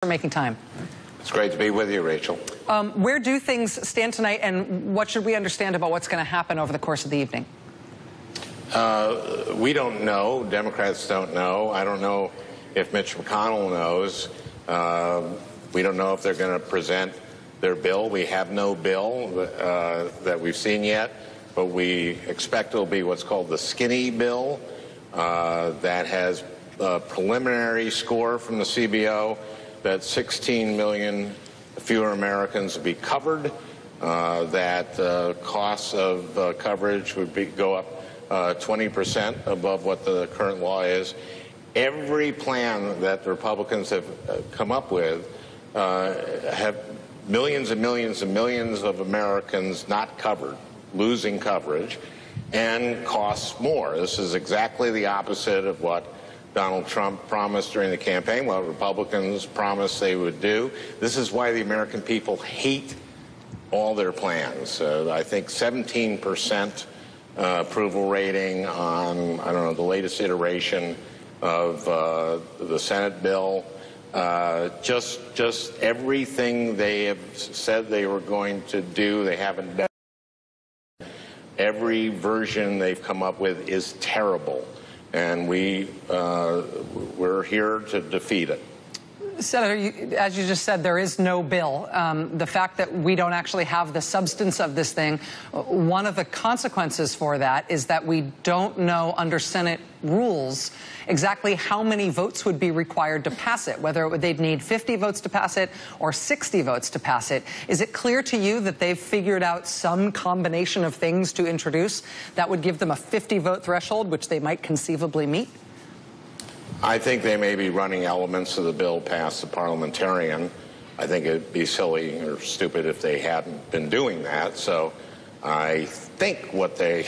For making time. It's great to be with you, Rachel. Where do things stand tonight, and what should we understand about what's going to happen over the course of the evening? We don't know. Democrats don't know. I don't know if Mitch McConnell knows. We don't know if they're going to present their bill. We have no bill that we've seen yet, but we expect it'll be what's called the skinny bill that has a preliminary score from the CBO that 16 million fewer Americans would be covered, that costs of coverage would go up 20% above what the current law is. Every plan that the Republicans have come up with have millions and millions and millions of Americans not covered, losing coverage, and costs more. This is exactly the opposite of what Donald Trump promised during the campaign, what Republicans promised they would do. This is why the American people hate all their plans. I think 17% approval rating on, I don't know, the latest iteration of the Senate bill. Just everything they have said they were going to do, they haven't done. Every version they've come up with is terrible. And we're here to defeat it. Senator, as you just said, there is no bill. The fact that we don't actually have the substance of this thing, one of the consequences for that is that we don't know under Senate rules exactly how many votes would be required to pass it, whether they'd need 50 votes to pass it or 60 votes to pass it. Is it clear to you that they've figured out some combination of things to introduce that would give them a 50-vote threshold, which they might conceivably meet? I think they may be running elements of the bill past the parliamentarian. I think it'd be silly or stupid if they hadn't been doing that. So I think what they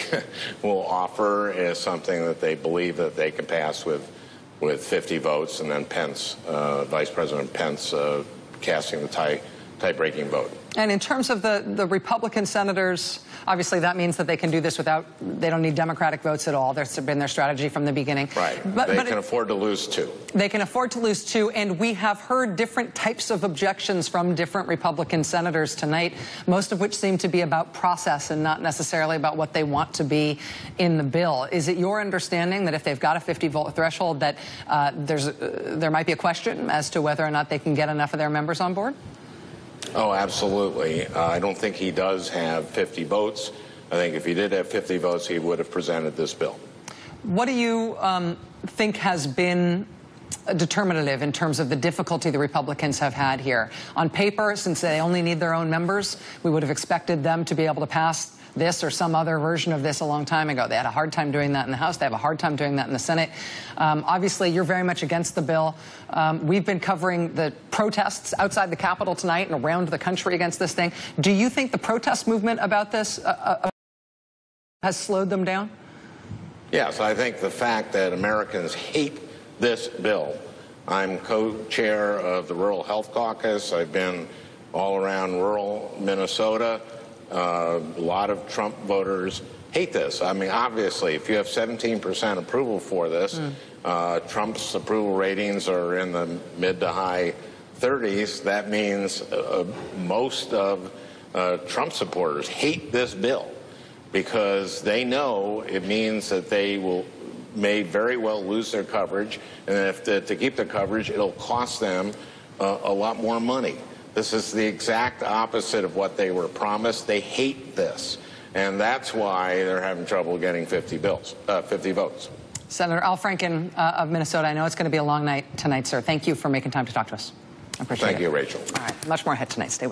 will offer is something that they believe that they can pass with 50 votes, and then Pence, Vice President Pence, casting the tie-breaking vote. And in terms of the Republican senators, obviously that means that they can do this without, they don't need Democratic votes at all. That's been their strategy from the beginning. Right. But they can afford to lose two. They can afford to lose two, and we have heard different types of objections from different Republican senators tonight, most of which seem to be about process and not necessarily about what they want to be in the bill. Is it your understanding that if they've got a 50-vote threshold that there might be a question as to whether or not they can get enough of their members on board? Oh, absolutely. I don't think he does have 50 votes. I think if he did have 50 votes, he would have presented this bill. What do you think has been determinative in terms of the difficulty the Republicans have had here? On paper, since they only need their own members, we would have expected them to be able to pass this or some other version of this a long time ago. They had a hard time doing that in the House. They have a hard time doing that in the Senate. Obviously, you're very much against the bill. We've been covering the protests outside the Capitol tonight and around the country against this thing. Do you think the protest movement about this has slowed them down? Yes, I think the fact that Americans hate this bill. I'm co-chair of the Rural Health Caucus. I've been all around rural Minnesota. A lot of Trump voters hate this. I mean, obviously, if you have 17% approval for this, Trump's approval ratings are in the mid to high 30s. That means most of Trump supporters hate this bill because they know it means that they may very well lose their coverage, and if to keep their coverage, it'll cost them a lot more money. This is the exact opposite of what they were promised. They hate this, and that's why they're having trouble getting 50 votes. Senator Al Franken of Minnesota, I know it's going to be a long night tonight, sir. Thank you for making time to talk to us. I appreciate it. Thank you, Rachel. All right, much more ahead tonight. Stay with us.